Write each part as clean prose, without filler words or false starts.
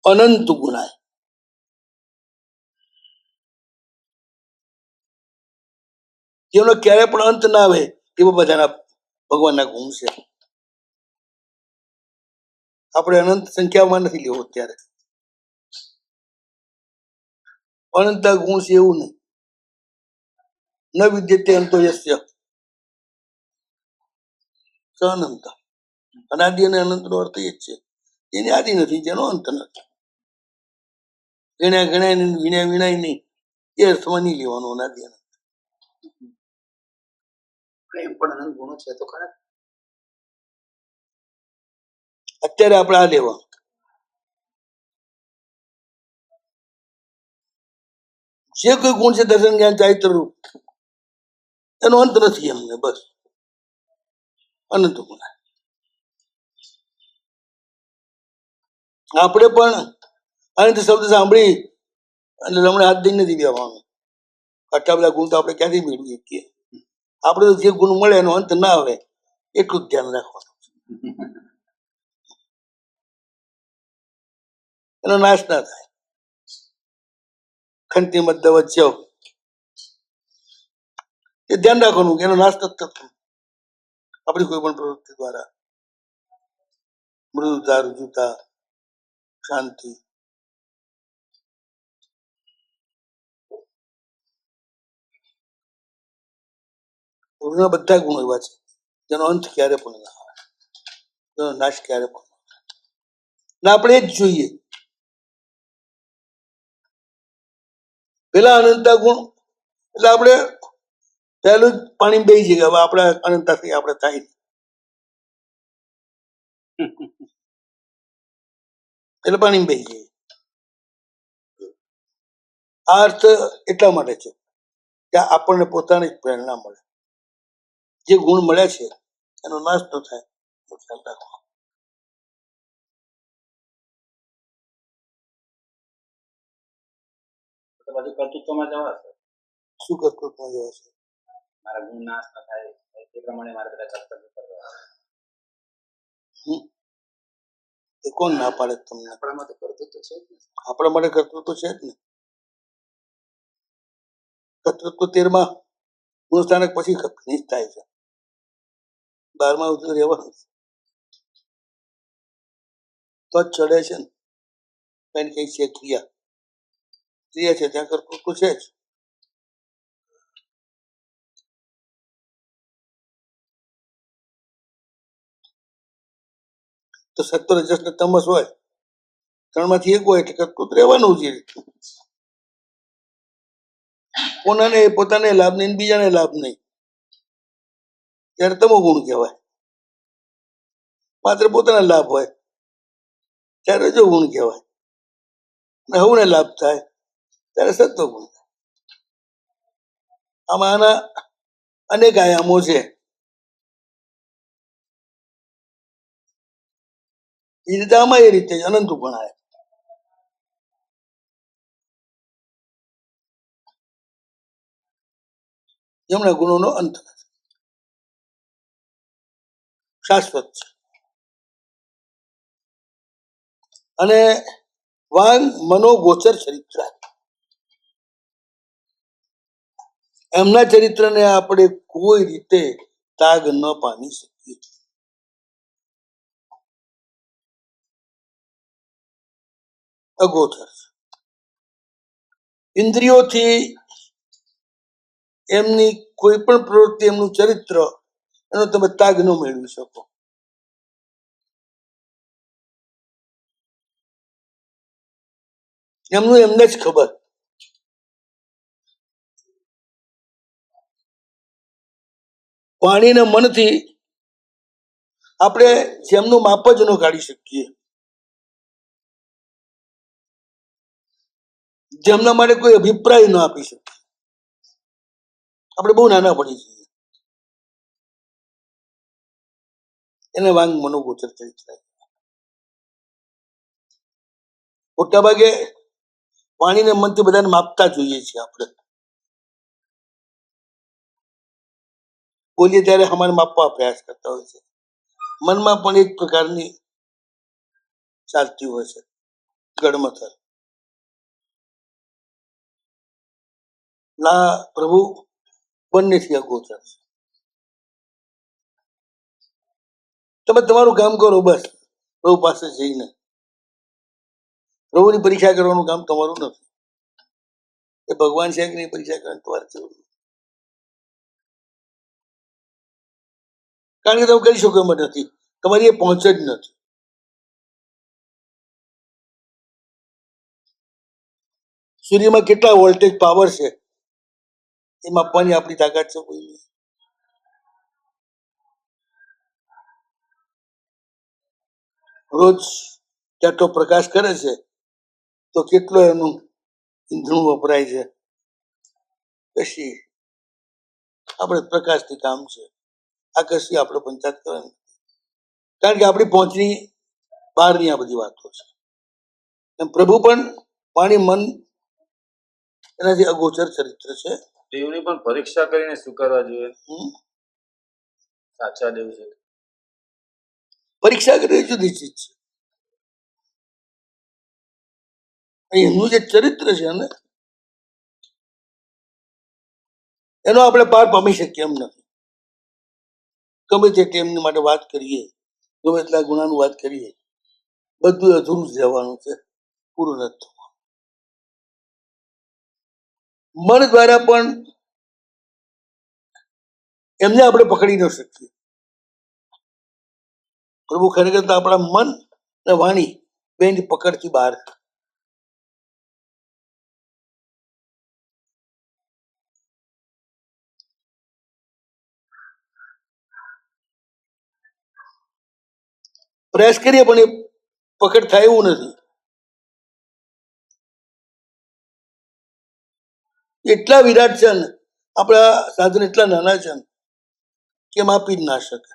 અનંત ગુણાય. જેનો ક્યારે પણ અંત ના આવે એવા બધાના ભગવાનના ગુણ છે. આપણે અનંત સંખ્યામાં નથી લેવો અત્યારે. અનંત ગુણ છે એવું નહીં. ન વિદ્યતે અંતો યસ્ય સ અનંત. અનાદિ અને અનંત નો અર્થ એ જ છે. એની આદિ નથી, જેનો અંત નથી. ગણ્યા ગણાય નહીં, વિણ્યા વિણાય નહીં, એ અર્થમાં નહીં લેવાનો અનાદિ અનંત. એમ પણ અનંત ગુણો છે તો ખરા. અત્યારે આપણે આ લેવા જે કોઈ ગુણ છે દર્શન જ્ઞાન ચારિત્ર રૂપ, એનો અંત નથી અમને. બસ અનંત ગુણ. આપણે પણ અનંત શબ્દ સાંભળી અને હમણાં હાથ દઈ નથી દેવાનું. આટલા બધા ગુણ તો આપણે ક્યાંથી મેળવી શકીએ? આપણે તો જે ગુણ મળે એનો અંત ના આવે એટલું જ ધ્યાન રાખવાનું. એનો નાશ ના થાય. ખંતી મધ્ય વચ્ચે એ ધ્યાન રાખવાનું કે એનો નાશ નથી થતો આપણી કોઈ પણ પ્રવૃત્તિ દ્વારા. મૃદુતા, રુજુતા, શાંતિ, બધા ગુણો એવા છે જેનો અંત ક્યારે પણ ના આવે, જેનો નાશ ક્યારે પણ ના. આપણે એ જ જોઈએ. પેલા અનંતા ગુણ એટલે આપણે પહેલું જ પાણી બેસી જઈએ. હવે આપણે અનંતા થઈ આપણે થાય એટલે પાણી બેસી જઈએ. આ અર્થ એટલા માટે છે કે આપણને પોતાની જ પ્રેરણા મળે. જે ગુણ મળ્યા છે એનો નાશ ન થાય તો ખ્યાલ રાખવો. બધું કર્તૃત્વમાં જવાશે. શું કર્તૃત્વમાં જવાશે? મારા ગુણ નાશ ન થાય એ પ્રમાણે મારે બધા કર્તવ્ય કરવા. એ કોણ ના પાડે તમને? આપણા માટે કર્તૃત્વ છે જ ને. આપણા માટે કર્તૃત્વ છે જ ને. કર્તૃત્વ 13મા ગુણસ્થાનક પછી નિજ થાય છે. 12મા સુધી રહેવાનું તો જ ચડે છે ને. કઈ કઈ છે ક્રિયા છે ત્યાં કર્તૃત્વ છે જ. તો 17 રજસ ને તમસ હોય, 3માંથી 1 હોય એટલે કર્તૃત્વ રહેવાનું છે. કોનાને પોતાને લાભ નહીં, બીજાને લાભ નહીં, ત્યારે તમો ગુણ કહેવાય. માત્ર પોતાના લાભ હોય ત્યારે રજો ગુણ કહેવાય. અને હવને લાભ થાય ત્યારે સત્વ ગુણ થાય. આમાં આના અનેક આયામો છે. એ રીતે આમાં એ રીતે અનંત ગણાય. જેમના ગુણોનો અંત નથી, શાશ્વત છે. અને વાંગ મનોગોચર ચરિત્ર, એમના ચરિત્રને આપણે કોઈ રીતે તાગ ન પામી શકીએ. અગોચર ઇન્દ્રિયોથી એમની કોઈ પણ પ્રવૃત્તિ, એમનું ચરિત્ર, એનો તમે તાગ ન મેળવી શકો. એમનું એમને જ ખબર. વાણીના મનથી આપણે જેમનું માપ જ ન કાઢી શકીએ, જેમના માટે કોઈ અભિપ્રાય ન આપી શકીએ. આપણે બહુ નાના પડી જઈએ. એને વાંગ મનોગોચર ચરિત્ર. મોટા ભાગે વાણીને મનથી બધાને માપતા જોઈએ છીએ. આપણે બોલીએ ત્યારે અમારે માપવા પ્રયાસ કરતા હોય છે. મનમાં પણ એક પ્રકારની ચાલતી હોય છે. ગડમથલ ના પ્રભુ બંનેથી અગોચર છે. તમે તમારું કામ કરો બસ, પ્રભુ પાસે જઈને. પ્રભુની પરીક્ષા કરવાનું કામ તમારું નથી. એ ભગવાન છે કે નહીં પરીક્ષા કરવાની તમારે જરૂર નથી. કારણ કે તમે કરી શકો એમ જ નથી, તમારી એ પહોંચ જ નથી. સૂર્યમાં કેટલા વોલ્ટેજ પાવર છે એ માપવાની આપણી તાકાત છે કોઈ નહીં. રોજ જેટલો પ્રકાશ કરે છે તો કેટલો એનું ઈંધણું વપરાય છે. કશી આપણે પ્રકાશથી કામ છે, આ કશી આપણે પંચાયત કરવાની. કારણ કે આપણી પહોંચની બહારની આ બધી વાતો છે. એમ પ્રભુ પણ પાણી મન એનાથી અગોચર ચરિત્ર છે. દેવની પણ પરીક્ષા કરીને સ્વીકારવા જોઈએ. સાચા દેવ છે. પરીક્ષા કરવી જુદી ચીજ છે. એમનું જે ચરિત્ર છે ને એનો આપણે પાર પામી શકીએ એમ નથી. ગમે તે એમની માટે વાત કરીએ, ગમે એટલા ગુનાનું વાત કરીએ, બધું અધૂરું જ રહેવાનું છે, પૂરું નથી થવાનું. મન દ્વારા પણ એમને આપણે પકડી ન શકીએ. પ્રભુ ખરેખર તો આપણા મન અને વાણી બેની પકડથી બહાર. પ્રયાસ કરીએ પણ એ પકડ થાય એવું નથી. એટલા વિરાટ છે ને, આપણા સાધન એટલા નાના છે ને કે માપી જ ના શકે.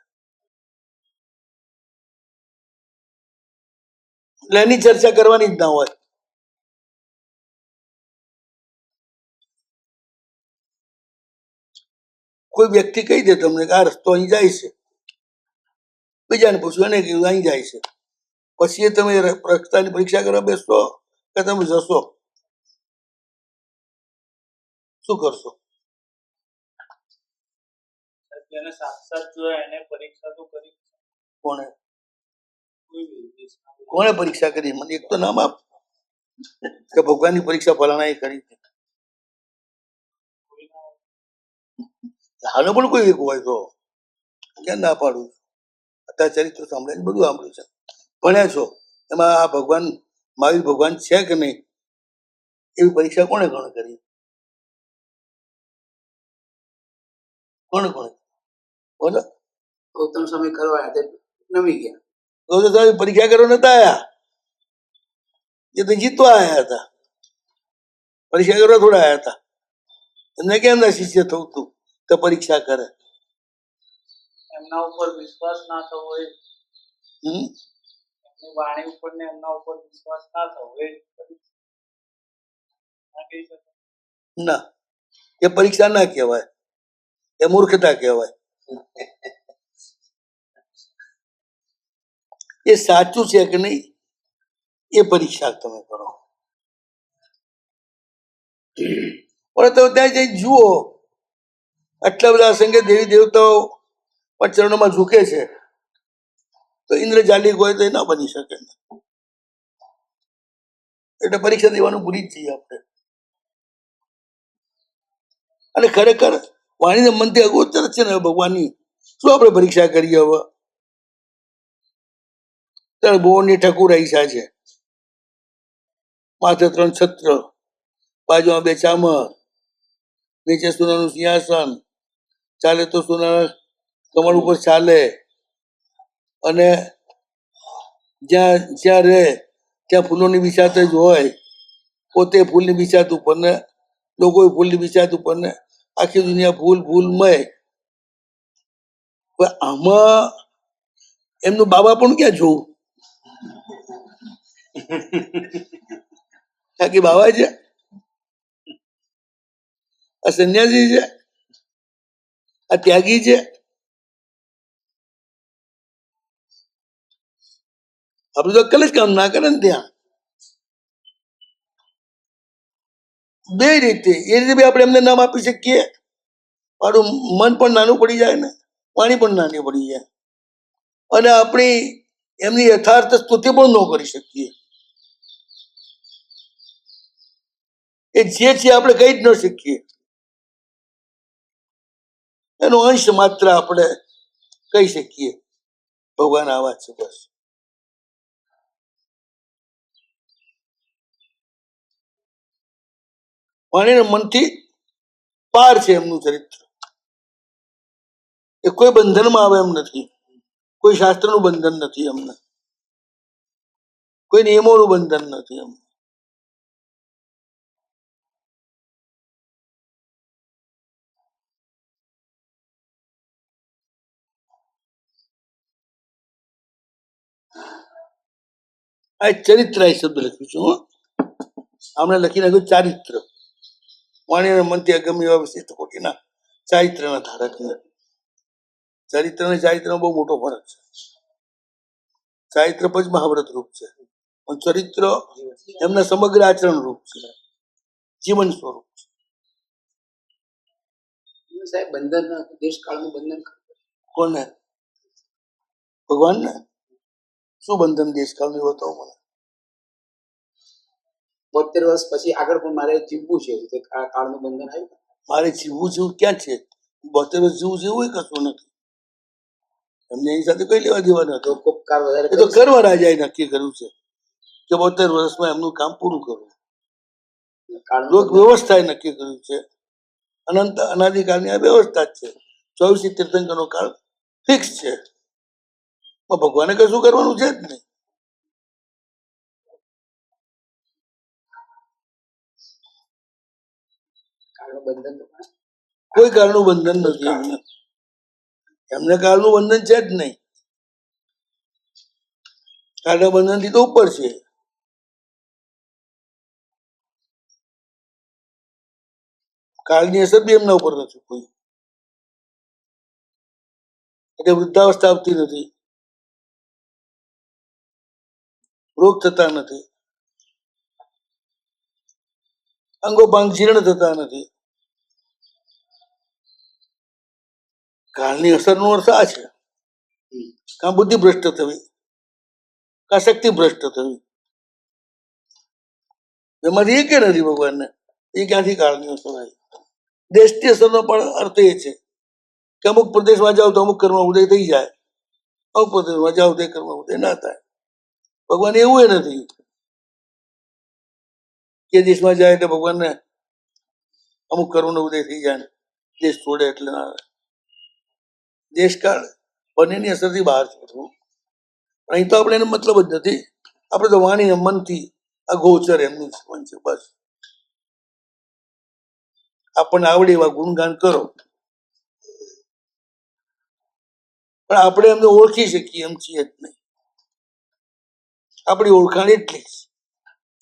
એટલે એની ચર્ચા કરવાની જ ના હોય. કોઈ વ્યક્તિ કહી દે તમને કે આ રસ્તો અહીં જાય છે, બીજાને પૂછ્યું એને કીધું અહીં જાય છે, પછી એ તમે રસ્તાની પરીક્ષા કરવા બેસશો કે તમે જશો? શું કરશો? એને સાક્ષાત જોયા એને પરીક્ષા તો કરી. કોણે કોણે પરીક્ષા કરી? મને એક તો નામ આપ કે ભગવાનની પરીક્ષા ફલાણા એ કરી. હાલો પણ કોઈ એક હોય તો ક્યાં ના પાડું. અત્યારે ચરિત્ર સાંભળીને બધું સાંભળ્યું છે, ભણ્યા છો. એમાં આ ભગવાન મહાવીર ભગવાન છે કે નહીં એવી પરીક્ષા કોણે કોણે કરી? કોણે કોણે બોલો? ગૌતમ સ્વામી કરવા નમી ગયા. ગૌતમ સ્વામી પરીક્ષા કરવા નતા આયા, એ તો જીતવા આયા હતા. પરીક્ષા કરવા થોડા આયા હતા. એમને કેમ ના શિષ્ય થવું તું તો પરીક્ષા કરે? એમના ઉપર વિશ્વાસ ના થવો એ, એમની વાણી ઉપર ને એમના ઉપર વિશ્વાસ ના થવો એ ના, એ પરીક્ષા ના કહેવાય, એ મૂર્ખતા કહેવાય. એ સાચું છે કે નહીં એ પરીક્ષા તમે કરો. પણ તમે ત્યાં જઈ જુઓ, આટલા બધા અસંખ્ય દેવી દેવતાઓ ચરણોમાં ઝૂકે છે, તો ઇન્દ્ર જાલિક હોય તો એ ના બની શકે. એટલે પરીક્ષા દેવાનું ભૂલી જ જઈએ આપણે. અને ખરેખર વાણીને મનથી અગોચર છે ને ભગવાનની, શું આપણે પરીક્ષા કરીએ? હવે ત્યારે બોરની ઠકુર ઈચ્છા છે, માથે 3 છત્ર, બાજુમાં 2 ચામર, નીચે સોનાનું સિંહાસન, ચાલે તો સોનાના કમળ ઉપર ચાલે, અને જ્યાં જ્યાં રહે ત્યાં ફૂલોની બિછાત જ હોય, પોતે ફૂલની બિછાત ઉપર ને લોકો ફૂલની બિછાત ઉપર ને આખી દુનિયા ફૂલ ફૂલમય. આમાં એમનું બાબા પણ ક્યાં જોવું? બાકી બાબા છે, આ સંન્યાસી છે, આ ત્યાગી છે. આપણે તો અક્કલ જ કામ ના કરે ને ત્યાં. બે રીતે એ રીતે બી આપણે એમને નામ આપી શકીએ. મારું મન પણ નાનું પડી જાય ને, વાણી પણ નાની પડી જાય, અને આપણી એમની યથાર્થ સ્તુતિ પણ ન કરી શકીએ. એ જે છે આપણે કહી જ ન શકીએ, એનો અંશ માત્ર આપણે કહી શકીએ ભગવાન આવા છે. બસ વાણીને મનથી પાર છે એમનું ચરિત્ર. એ કોઈ બંધનમાં આવે એમ નથી, કોઈ શાસ્ત્રનું બંધન નથી એમને, કોઈ નિયમોનું બંધન નથી એમને. આ ચરિત્ર એ શબ્દ લખ્યું છું હું. હમણાં લખી નાખ્યું ચારિત્ર. વાણી અને મનથી અગમ્ય એવા વિશિષ્ટ કોટીના ચારિત્રના ધારક. ચરિત્ર અને ચારિત્રનો બહુ મોટો ફરક છે. ચારિત્ર પછી મહાવ્રત રૂપ છે, પણ ચરિત્ર એમના સમગ્ર આચરણ રૂપ છે, જીવન સ્વરૂપ છે. સાહેબ બંધન દેશકાળનું બંધન કોને? ભગવાનને શું બંધન દેશકાળનું એવું બતાવો મને. 72 વર્ષ પછી આગળ પણ મારે જીવવું છે, તો આ કાળનું બંધન આવ્યું. મારે જીવવું જેવું ક્યાં છે? 72 વર્ષ જીવવું જેવું કશું નથી. એમને એની સાથે કઈ લેવા દેવા નથી. લોકોપકાર વધારે એ તો કર્મ રાજાએ નક્કી કર્યું છે કે 72 વર્ષમાં એમનું કામ પૂરું કરવું. કાળનું લોક બંધન વ્યવસ્થાએ નક્કી કર્યું છે. અનંત અનાદિકાળની આ વ્યવસ્થા જ છે. 24 તીર્થંકરનો કાળ ફિક્સ છે. ભગવાને કશું કરવાનું છે જ નહીં. કાળનું બંધન તો પણ કોઈ કાળનું બંધન નથી એમને. એમને કાળનું બંધન છે જ નહીં. કાળના બંધનથી તો ઉપર છે. કાળની અસર બી એમના ઉપર નથી કોઈ. એટલે વૃદ્ધાવસ્થા આવતી નથી, રોગ થતા નથી, અંગોપાંગ જીર્ણ થતા નથી. કાળની અસરનો અર્થ આ છે, કાં બુદ્ધિ ભ્રષ્ટ થવી, કાં શક્તિ ભ્રષ્ટ થવી. એમાંથી એકે નથી ભગવાનને. એ ક્યાંથી કાળની અસર આવી? દેશની અસરનો પણ અર્થ એ છે કે અમુક પ્રદેશમાં જાઓ તો અમુક કર્મ ઉદય થઈ જાય, અમુક પ્રદેશમાં જાઓ તે કર્મ ઉદય ના થાય. ભગવાન એવું એ નથી કે દેશમાં જાય એટલે ભગવાનને અમુક કર્મનો ઉદય થઈ જાય, દેશ છોડે એટલે ના આવે. દેશકાળ બંનેની અસરથી બહાર છોડવું. અહીં તો આપણે એનો મતલબ જ નથી. આપણે તો વાણી મનથી અગોચર એમનું જીવન છે. બસ આપણને આવડે એવા ગુણગાન કરો, પણ આપણે એમને ઓળખી શકીએ એમ છીએ જ નહીં. આપણી ઓળખાણ એટલી જ,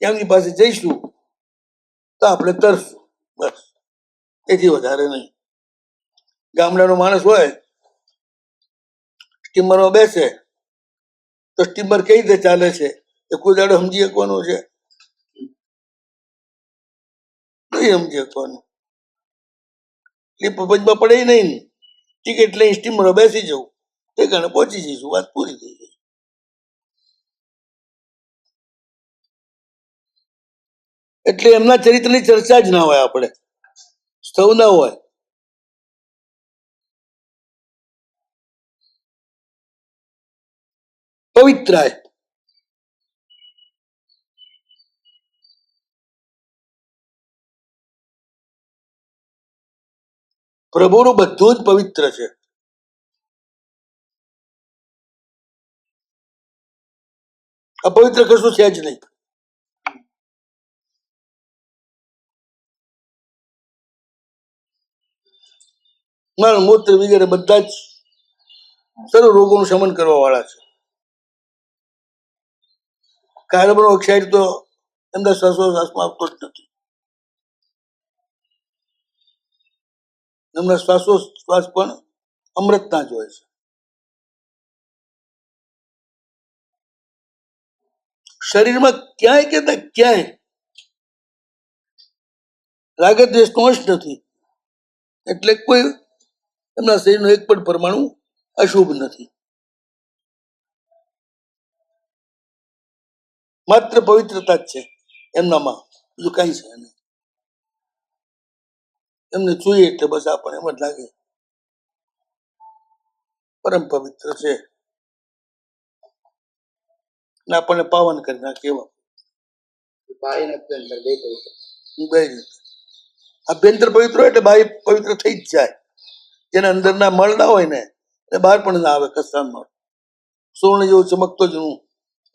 એમની પાસે જઈશું તો આપણે તરશું, બસ, એથી વધારે નહીં. ગામડાનો માણસ હોય, સ્ટીમરમાં બેસે તો સ્ટીમર કઈ રીતે ચાલે છે એ કોઈ દાડો સમજી શકવાનું છે? નહીં સમજી શકવાનું. એ પપજમાં પડે નહીં. ટિકિટ લઈ સ્ટીમરમાં બેસી જવું, તે કારણે પહોંચી જઈશું, વાત પૂરી થઈ ગઈ. એટલે એમના ચરિત્રની ચર્ચા જ ના હોય, આપણે સૌ ના હોય. પવિત્રાય પ્રભુનું બધું જ પવિત્ર છે. અપવિત્ર કશું છે જ નહીં. મળ મૂત્ર વગેરે બધા જ સર્વ રોગોનું શમન કરવા વાળા છે. કાર્બન ઓક્સાઇડ તો એમના શ્વાસોશ્વાસમાં આવતો જ નથી. એમના શ્વાસોશ્વાસ પણ અમૃતના જ હોય છે. શરીરમાં ક્યાંય કે ક્યાંય રાગ દ્વેષનો અંશ નથી, એટલે કોઈ એમના શરીરનો એક પણ પરમાણુ અશુભ નથી. માત્ર પવિત્રતા જ છે એમનામાં, બીજું કઈ છે નહીં. એમને જોઈએ એટલે બસ આપણને એમ જ લાગે પરમ પવિત્ર છે ને આપણને પાવન કરી નાખે એવા. બાહ્ય અને અભ્યંતર બે પવિત્ર. બે રીતે અભ્યંતર પવિત્ર હોય એટલે બાહ્ય પવિત્ર થઈ જ જાય. જેના અંદરના મળ ના હોય ને એ બહાર પણ ના આવે. કસાન મળ સોનું જેવું ચમકતો જ હું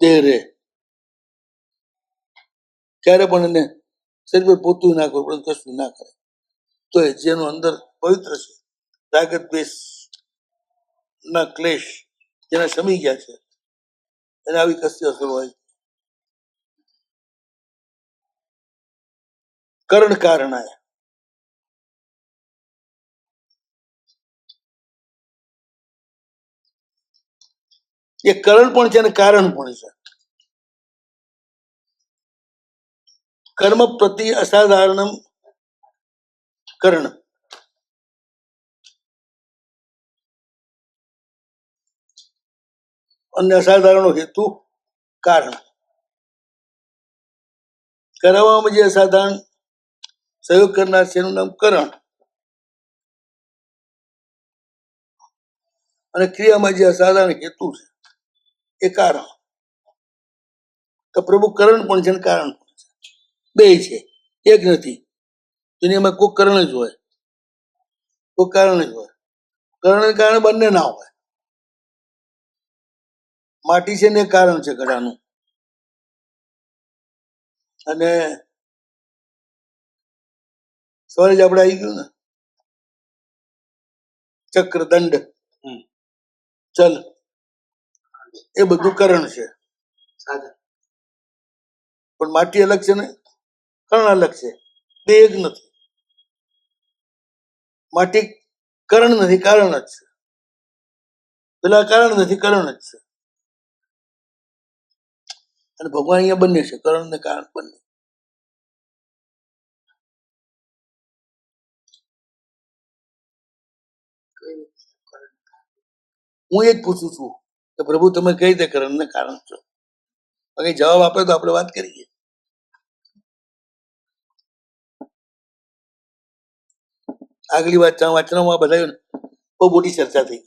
દેહ રહે, ક્યારે પણ એને શરીર પર પોતું ના કરવું પડે, કશું ના કરે. તો એ જેનું અંદર પવિત્ર છે, રાગ દ્વેષ ના ક્લેશ જેના શમી ગયા છે, એને આવી કશી અસર હોય. કરણ કારણાય, એ કરણ પણ છે અને કારણ પણ છે. કર્મ પ્રતિ અસાધારણ કરણ, અને અસાધારણ હેતુ કારણ. કરાવવામાં જે અસાધારણ સહયોગ કરનાર છે એનું નામ કરણ, અને ક્રિયામાં જે અસાધારણ હેતુ છે એ કારણ. તો પ્રભુ કરણ પણ છે અને કારણ પણ છે, બે છે, એક નથી. દુનિયામાં કોઈ કરણ જ હોય, કોઈ કારણ જ હોય. કરણ કારણ બંને ના હોય. માટી છે ને એ કારણ છે ઘડાનું, અને સવારે જ આપણે આવી ગયું ને ચક્ર દંડ ચલ, એ બધું કરણ છે. સાધન. પણ માટી અલગ છે ને કરણ અલગ છે, બે એક નથી. માટી કરણ નથી, કારણ જ છે. પેલા કારણ નથી, કરણ જ છે. અને ભગવાન અહીંયા બંને છે, કરણ ને કારણ બંને. હું એ જ પૂછું છું કે પ્રભુ તમે કઈ રીતે કરણ ને કારણ છો? બાકી જવાબ આપે તો આપણે વાત કરીએ. આગલી વાંચનામાં બધા બહુ મોટી ચર્ચા થઈ.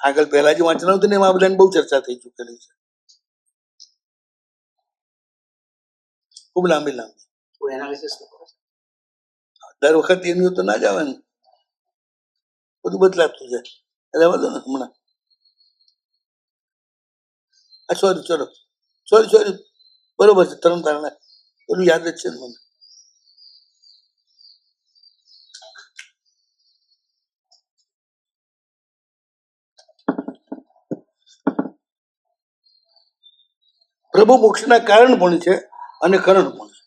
આગળ પહેલા જે વાંચના હતું ને એમાં બધાને બહુ ચર્ચા થઈ ચૂકેલી છે, ખૂબ લાંબી લાંબી. એના વિશે શું કહો છો? દર વખત એની તો ના જ આવે ને, બધું બદલાતું જાય. એટલે વધુ ને હમણાં સોરી બરોબર છે. તરણ તારણા બધું યાદ જ છે ને મને. પ્રભુ મોક્ષના કારણ પણ છે અને કરણ પણ છે,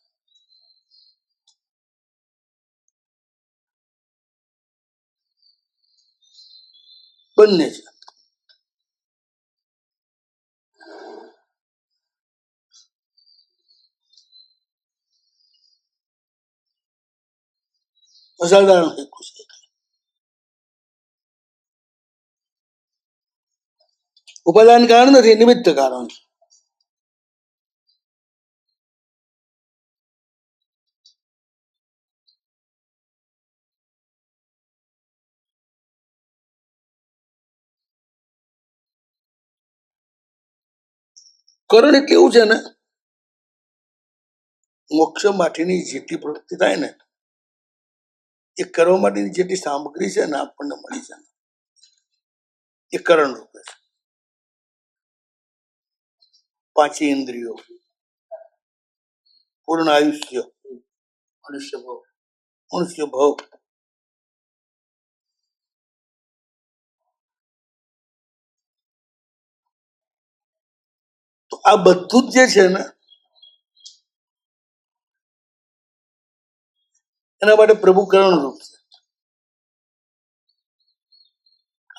બંને છે. અસાધારણ હેતુ છે. ઉપાદાન કારણ નથી, નિમિત્ત કારણ છે. કરણ એટલે એવું છે ને, મોક્ષ માટેની જેટલી પ્રવૃત્તિ થાય ને એ કરવા માટેની જેટલી સામગ્રી છે ને આપણને મળી છે એ કરણ રૂપે છે. પાંચી ઇન્દ્રિયો, પૂર્ણ આયુષ્ય, મનુષ્ય ભાવ, તો આ બધું જ જે છે ને એના માટે પ્રભુ કરણ રૂપ છે.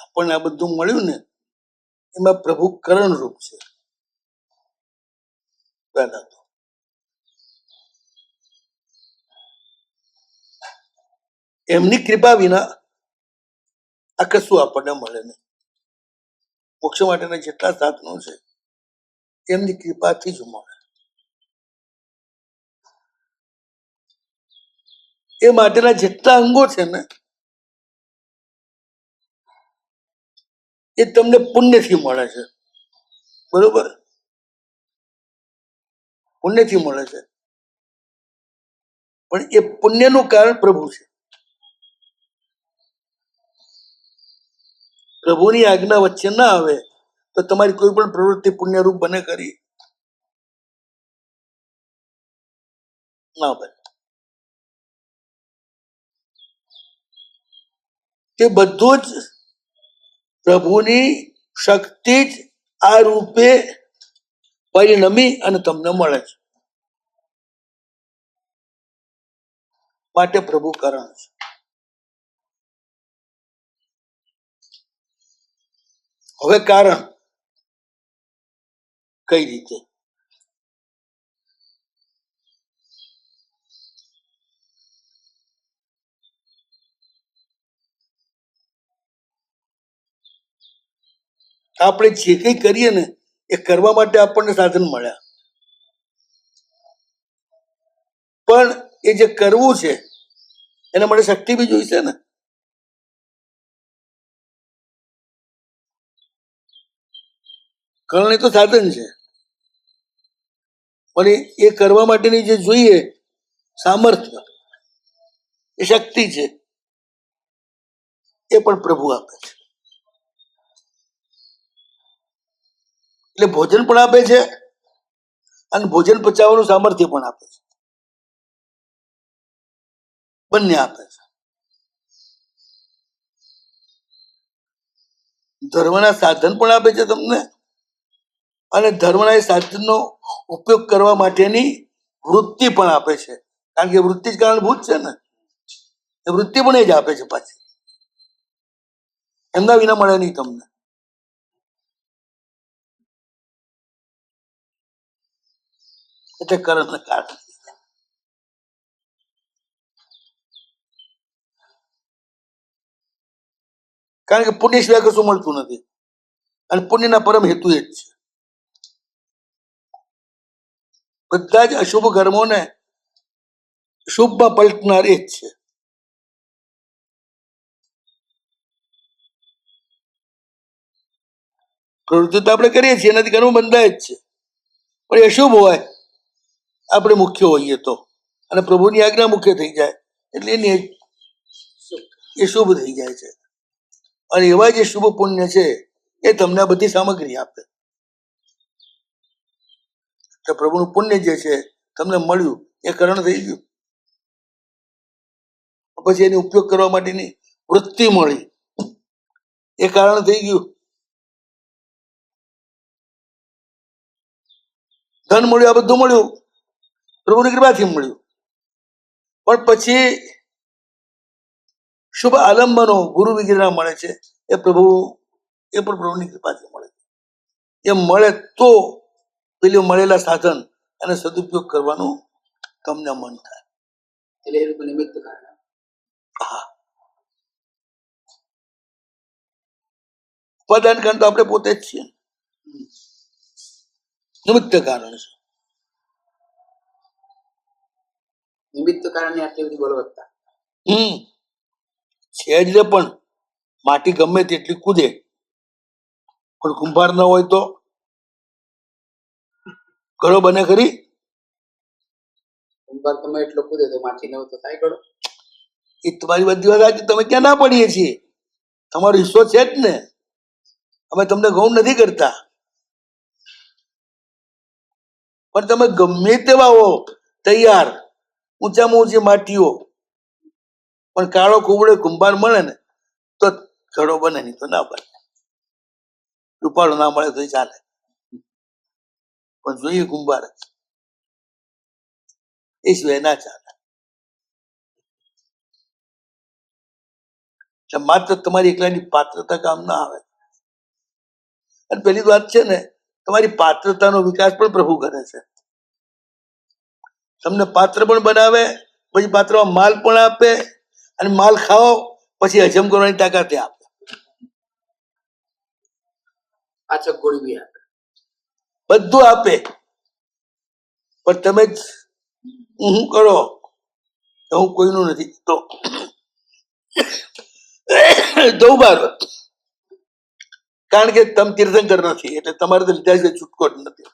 આપણને આ બધું મળ્યું ને એમાં પ્રભુ કરણ રૂપ છે. પહેલા તો એમની કૃપા વિના આ કશું આપણને મળે નહીં. મોક્ષ માટેના જેટલા સાધનો છે એમની કૃપાથી જ મળે. એ માટેના જેટલા અંગો છે ને એ તમને પુણ્યથી મળે છે. બરોબર, પુણ્યથી મળે છે, પણ એ પુણ્યનું કારણ પ્રભુ છે. પ્રભુની આજ્ઞા વચ્ચે ના આવે તો તમારી કોઈ પણ પ્રવૃત્તિ પુણ્યરૂપ બને કરી ના બને. તે બધું જ પ્રભુની શક્તિ જ આ રૂપે પરિણમી અને તમને મળે છે. માટે પ્રભુ કારણ છે. હવે કારણ કઈ રીતે? આપણે જે કંઈ કરીએ ને એ કરવા માટે આપણને સાધન મળ્યા, પણ એ જે કરવું છે એના માટે શક્તિ બી જોઈશે ને. કર્ણ એ તો સાધન છે, પણ એ કરવા માટેની જે જોઈએ સામર્થ્ય એ શક્તિ છે, એ પણ પ્રભુ આપે છે. એટલે ભોજન પણ આપે છે અને ભોજન પચાવવાનું સામર્થ્ય પણ આપે છે. બંને આપે છે. ધર્મના સાધન પણ આપે છે તમને, અને ધર્મના એ સાધનનો ઉપયોગ કરવા માટેની વૃત્તિ પણ આપે છે. કારણ કે વૃત્તિ જ કારણભૂત છે ને, એ વૃત્તિ પણ એ જ આપે છે પાછી. એમના વિના મળે નહીં તમને. એટલે કર્ણ કારણ. કારણ કે પુણ્ય સિવાય કશું મળતું નથી, અને પુણ્યના પરમ હેતુ એ જ છે. બધા જ અશુભ કર્મોને શુભમાં પલટનાર એ જ છે. પ્રવૃત્તિ તો આપણે કરીએ છીએ, એનાથી કર્મ બંધાય જ છે, પણ એ શુભ હોય આપણે મુખ્ય હોઈએ તો, અને પ્રભુની આજ્ઞા મુખ્ય થઈ જાય એટલે એની એ શુભ થઈ જાય છે. અને એવા જે શુભ પુણ્ય છે એ તમને આ બધી સામગ્રી આપે. તો પ્રભુનું પુણ્ય જે છે તમને મળ્યું એ કરણ થઈ ગયું. પછી એનો ઉપયોગ કરવા માટેની વૃત્તિ મળી એ કારણ થઈ ગયું. ધન મળ્યું, આ બધું મળ્યું પ્રભુની કૃપાથી મળ્યું, પણ પછી શુભ આલંબનો ગુરુ વગેરે મળે છે એ પણ પ્રભુની કૃપાથી મળે છે. એ મળે તો પેલું મળેલા સાધન અને સદુપયોગ કરવાનું તમને મન થાય. એટલે એ લોકો નિમિત્ત કારણ. હા, ઉપાદાન કારણ તો આપણે પોતે જ છીએ, નિમિત્ત કારણ છે. નિમિત્ત કારણની આટલી બધી બળવત્તા. છે જ રે, પણ માટી ગમે તેટલી કૂદે પણ કુંભાર ન હોય તો ઘડો બને ખરી? કુંભાર તમે એટલો કૂદે તો માટી ન હોય તો થાય ઘડો? એ તમારી બધી વાત સાચી, તમે ક્યાં ના પડીએ છીએ, તમારો હિસ્સો છે જ ને. અમે તમને ગૌણ નથી કરતા, પણ તમે ગમે તેવા હો તૈયાર ઊંચામાં ઊંચી માટીઓ, પણ કાળો કુબડે કુંભાર મળે ને તો ઘડો બને, નહીં તો ના બને. રૂપાળો ના મળે તો ચાલે, પણ જોઈએ કુંભાર એ સિવાય ના ચાલે. માત્ર તમારી એકલાની પાત્રતા કામ ના આવે. અને પેલી વાત છે ને, તમારી પાત્રતાનો વિકાસ પણ પ્રભુ કરે છે. તમને પાત્ર પણ બનાવે, પછી પાત્રમાં માલ પણ આપે, અને માલ ખાઓ પછી હજમ કરવાની તાકાત આપે. પાછળ ગોળી બી આપે. બધું આપે, પણ તમે જ હું કરો તો હું કોઈનું નથી તો જવું બાર, કારણ કે તમે તીર્થંકર નથી એટલે તમારે તો લીધા છે છૂટકો જ નથી.